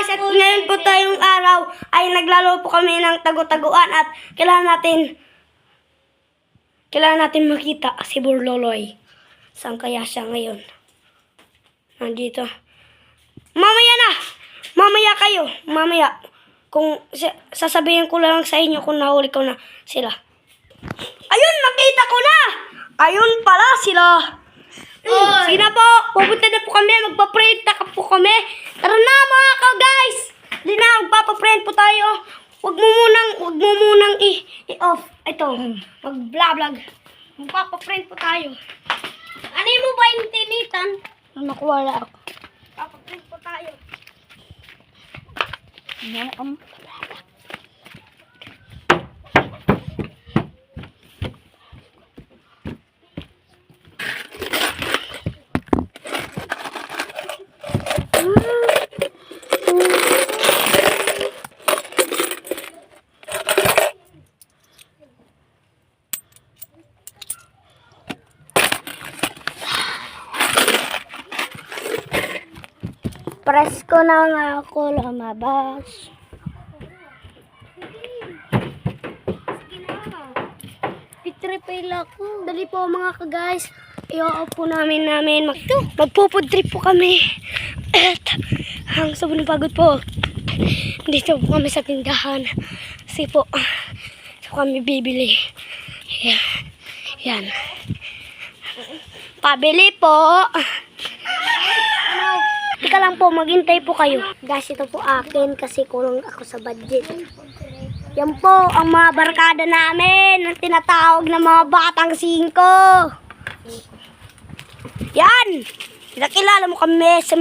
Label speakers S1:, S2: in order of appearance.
S1: guys, at ngayon po tayong araw ay naglaro po kami ng tagu-taguan at kailangan natin makita si Burloloy. Saan kaya siya ngayon? Nandito. Mamaya na! Mamaya kayo. Mamaya. Kung sasabihin ko lang sa inyo kung nahuli ko na sila. Ayun! Nakita ko na! Ayun pala sila. Sige na po. Pupunta na po kami. Magpa-print na po kami. Tara na mga ka-guys. Hindi na. Magpapa-print po tayo. Huwag mo munang i-off. Ito. Mag-vlog. Magpapa-print po tayo.
S2: Ano mo ba yung tinitan?
S1: Nakuwala ako. Magpapa-print po tayo.
S2: Presko na nga ako lumabas. Pitripil ako.
S1: Dali po mga ka-guys. I-off po namin. Magpupudrip po kami. At ang sobrang pagod po. Dito po kami sa tindahan. Kasi po, kami bibili. Yan. Pabili po. Teka lang po, maghintay po kayo.
S2: Guys, ito po akin kasi kulong ako sa budget.
S1: Yan po ang mga barkada namin. Ang tinatawag na mga batang 5. Yan! Nakilala mo kami sa